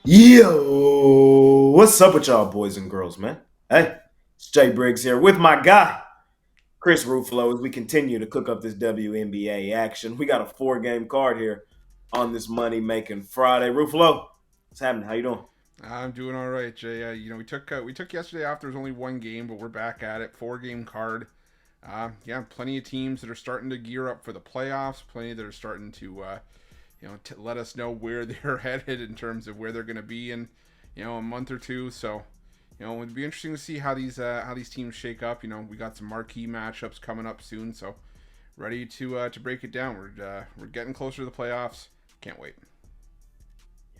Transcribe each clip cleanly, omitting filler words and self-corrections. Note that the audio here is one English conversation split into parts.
Yo, what's up with y'all boys and girls, man? Hey, it's Jay Briggs here with my guy, Chris Ruffolo, as we continue to cook up this WNBA action. We got a four-game card here on this money-making Friday. Ruffalo, what's happening? How you doing? I'm doing all right, Jay. We took yesterday off. There was only one game, but we're back at it. 4 game card. Yeah, plenty of teams that are starting to gear up for the playoffs. Plenty that are starting to, let us know where they're headed in terms of where they're going to be in, a month or two. So, it'd be interesting to see how these teams shake up. We got some marquee matchups coming up soon. So, ready to break it down. We're getting closer to the playoffs. Can't wait.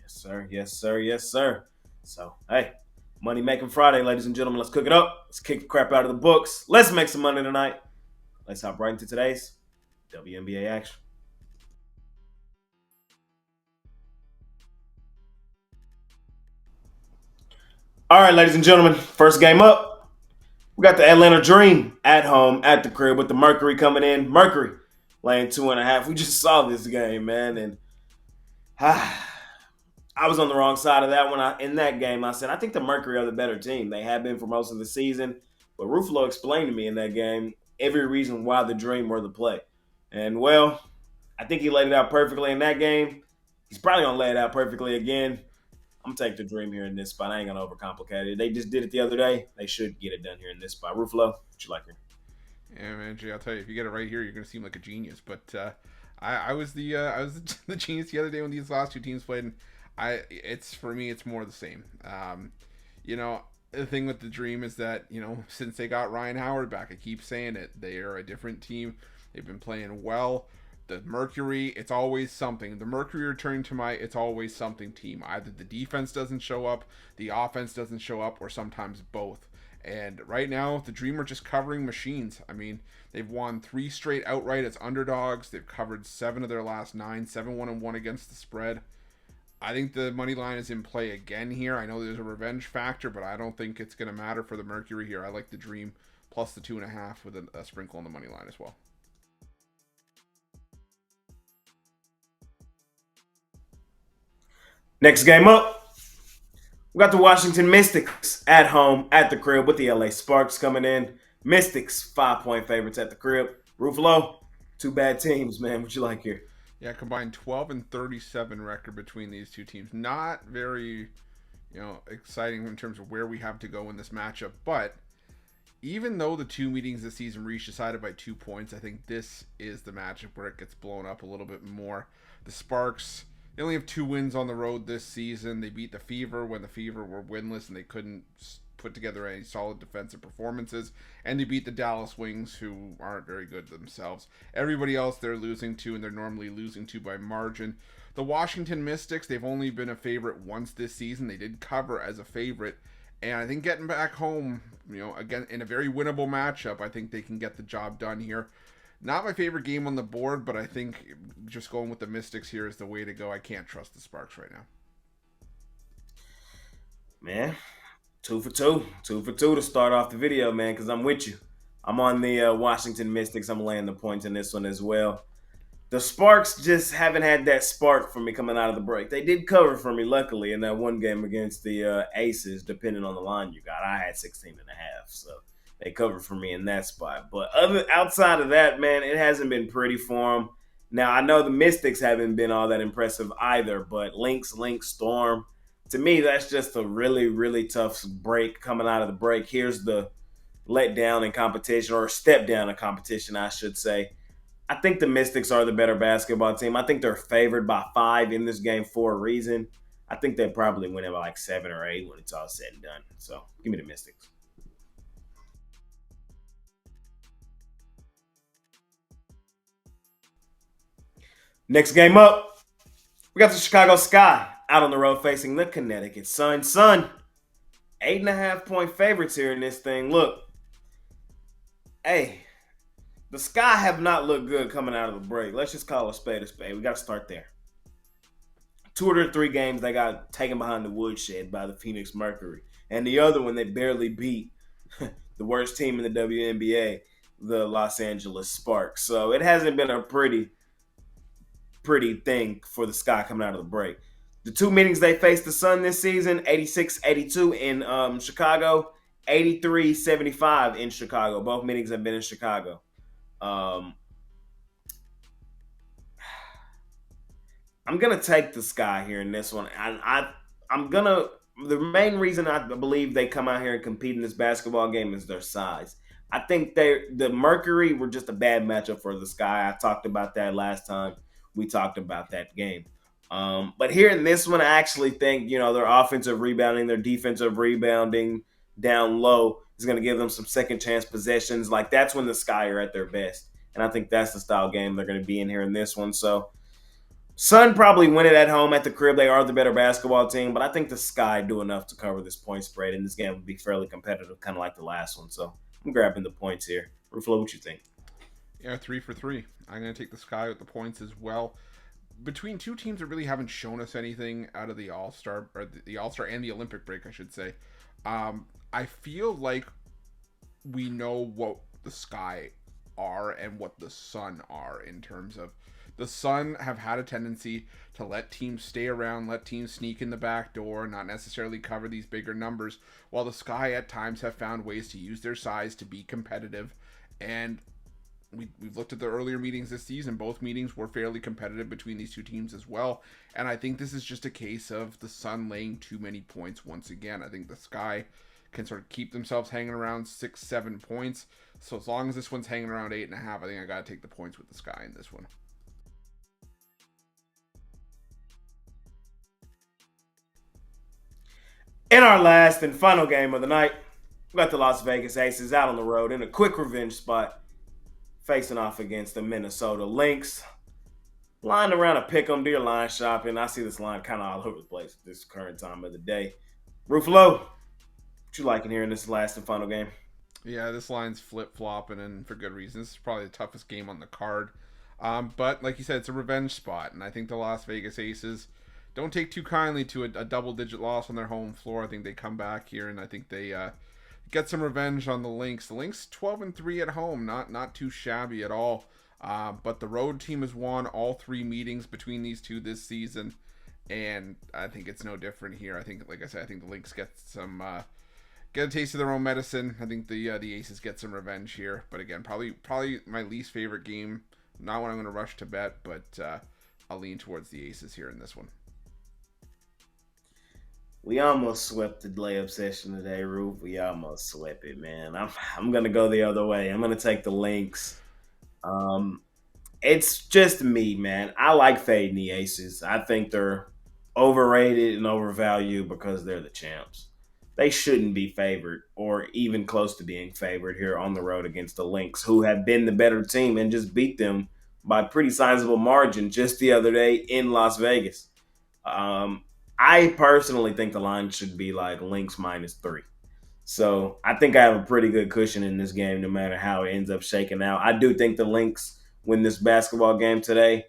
Yes, sir. Yes, sir. Yes, sir. So, hey, money-making Friday, ladies and gentlemen. Let's cook it up. Let's kick the crap out of the books. Let's make some money tonight. Let's hop right into today's WNBA action. All right, ladies and gentlemen, first game up. We got the Atlanta Dream at home at the crib with the Mercury coming in. Mercury laying 2.5. We just saw this game, man, and I was on the wrong side of that one. In that game, I said I think the Mercury are the better team. They have been for most of the season, but Ruffalo explained to me in that game every reason why the Dream were the play, and well, I think he laid it out perfectly in that game. He's probably gonna lay it out perfectly again. I'm gonna take the Dream here in this spot. I ain't gonna overcomplicate it. They just did it the other day. They should get it done here in this spot. Ruffalo, what you like here? Yeah, man, Jay, I'll tell you, if you get it right here, you're gonna seem like a genius. But I was the genius the other day when these last two teams played. And it's for me, it's more the same. You know, the thing with the Dream is that since they got Ryan Howard back, I keep saying it, they are a different team. They've been playing well. The Mercury, it's always something. The Mercury returning to my it's always something team. Either the defense doesn't show up, the offense doesn't show up, or sometimes both. And right now, the Dream are just covering machines. I mean, they've won 3 straight outright as underdogs. They've covered 7 of their last 9, 7-1-1 against the spread. I think the money line is in play again here. I know there's a revenge factor, but I don't think it's going to matter for the Mercury here. I like the Dream plus the 2.5 with a sprinkle on the money line as well. Next game up, we got the Washington Mystics at home at the crib with the LA Sparks coming in. Mystics 5-point favorites at the crib. Ruffalo, two bad teams, man. What you like here? Yeah, combined 12 and 37 record between these two teams. Not very, exciting in terms of where we have to go in this matchup. But even though the two meetings this season were each decided by 2 points, I think this is the matchup where it gets blown up a little bit more. The Sparks, they only have 2 wins on the road this season. They beat the Fever when the Fever were winless and they couldn't put together any solid defensive performances. And they beat the Dallas Wings, who aren't very good themselves. Everybody else they're losing to, and they're normally losing to by margin. The Washington Mystics, they've only been a favorite once this season. They did cover as a favorite. And I think getting back home, again, in a very winnable matchup, I think they can get the job done here. Not my favorite game on the board, but I think just going with the Mystics here is the way to go. I can't trust the Sparks right now. Man, two for two. Two for two to start off the video, man, because I'm with you. I'm on the Washington Mystics. I'm laying the points in this one as well. The Sparks just haven't had that spark for me coming out of the break. They did cover for me, luckily, in that one game against the Aces, depending on the line you got. I had 16.5, so they covered for me in that spot. But outside of that, man, it hasn't been pretty for them. Now, I know the Mystics haven't been all that impressive either, but Lynx, Storm, to me, that's just a really, really tough break coming out of the break. Here's the letdown in competition, or a step down in competition, I should say. I think the Mystics are the better basketball team. I think they're favored by 5 in this game for a reason. I think they probably win it by like 7 or 8 when it's all said and done. So give me the Mystics. Next game up, we got the Chicago Sky out on the road facing the Connecticut Sun. Sun, 8.5 point favorites here in this thing. Look, hey, the Sky have not looked good coming out of the break. Let's just call a spade a spade. We got to start there. 2 of their 3 games, they got taken behind the woodshed by the Phoenix Mercury. And the other one, they barely beat the worst team in the WNBA, the Los Angeles Sparks. So it hasn't been a pretty thing for the Sky coming out of the break. The two meetings they faced the Sun this season, 86-82 in Chicago, 83-75 in Chicago. Both meetings have been in Chicago. Um, I'm gonna take the Sky here in this one. I'm gonna. The main reason I believe they come out here and compete in this basketball game is their size. I think the Mercury were just a bad matchup for the Sky. I talked about that last time we talked about that game. But here in this one, I actually think their offensive rebounding, their defensive rebounding down low is going to give them some second chance possessions. Like that's when the Sky are at their best, and I think that's the style game they're going to be in here in this one. So Sun probably win it at home at the crib. They are the better basketball team, but I think the Sky do enough to cover this point spread, and this game will be fairly competitive, kind of like the last one. So I'm grabbing the points here. Ruffolo, what you think? Yeah, 3 for 3. I'm going to take the Sky with the points as well. Between two teams that really haven't shown us anything out of the All-Star, or the All-Star and the Olympic break, I should say. I feel like we know what the Sky are and what the Sun are in terms of the Sun have had a tendency to let teams stay around, let teams sneak in the back door, not necessarily cover these bigger numbers, while the Sky at times have found ways to use their size to be competitive. And we've looked at the earlier meetings this season. Both meetings were fairly competitive between these two teams as well. And I think this is just a case of the Sun laying too many points once again. I think the Sky can sort of keep themselves hanging around 6-7 points. So as long as this one's hanging around 8.5, I think I got to take the points with the Sky in this one. In our last and final game of the night, we got the Las Vegas Aces out on the road in a quick revenge spot, facing off against the Minnesota Lynx. Lying around a pick 'em, do your line shopping. I see this line kind of all over the place at this current time of the day. Ruffalo, what you liking here in this last and final game? Yeah, this line's flip-flopping, and for good reason. This is probably the toughest game on the card. But like you said, it's a revenge spot, and I think the Las Vegas Aces don't take too kindly to a double-digit loss on their home floor. I think they come back here, and I think they get some revenge on the Lynx. The Lynx 12-3 at home, not too shabby at all. But the road team has won all three meetings between these two this season, and I think it's no different here. I think, like I said, I think the Lynx get a taste of their own medicine. I think the Aces get some revenge here. But again, probably my least favorite game. Not one I'm going to rush to bet, but I'll lean towards the Aces here in this one. We almost swept the layup session today, Roof. We almost swept it, man. I'm gonna go the other way. I'm gonna take the Lynx. Um, it's just me, man. I like fading the Aces. I think they're overrated and overvalued because they're the champs. They shouldn't be favored or even close to being favored here on the road against the Lynx, who have been the better team and just beat them by a pretty sizable margin just the other day in Las Vegas. Um, I personally think the line should be like Lynx -3. So I think I have a pretty good cushion in this game, no matter how it ends up shaking out. I do think the Lynx win this basketball game today.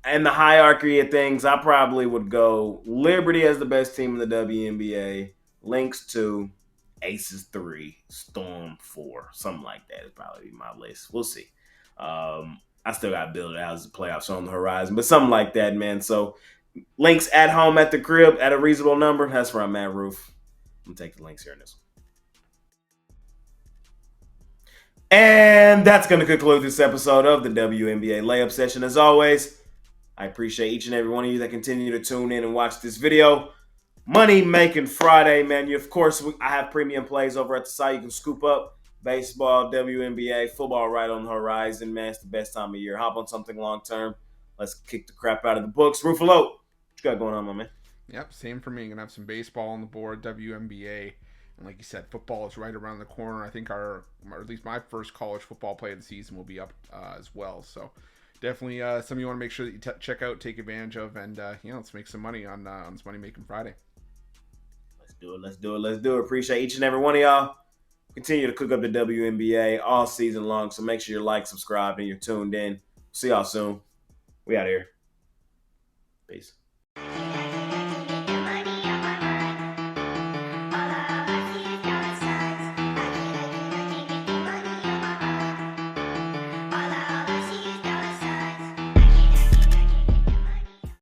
And the hierarchy of things, I probably would go Liberty as the best team in the WNBA, Lynx 2, Aces 3, Storm 4. Something like that is probably my list. We'll see. I still got to build it out as the playoffs are on the horizon, but something like that, man. So Lynx at home at the crib at a reasonable number. That's where I'm at, Roof. I'm going to take the Lynx here in this one. And that's going to conclude this episode of the WNBA Layup Session. As always, I appreciate each and every one of you that continue to tune in and watch this video. Money Making Friday, man. Of course, I have premium plays over at the site. You can scoop up baseball, WNBA, football right on the horizon, man. It's the best time of year. Hop on something long term. Let's kick the crap out of the books. Ruffalo, what you got going on, my man? Yep, same for me. I'm going to have some baseball on the board, WNBA. And like you said, football is right around the corner. I think or at least my first college football play of the season will be up as well. So definitely something you want to make sure that you check out, take advantage of, and let's make some money on this Money Making Friday. Let's do it. Appreciate each and every one of y'all. Continue to cook up the WNBA all season long. So make sure you're subscribed, and you're tuned in. See y'all soon. We out here. Peace.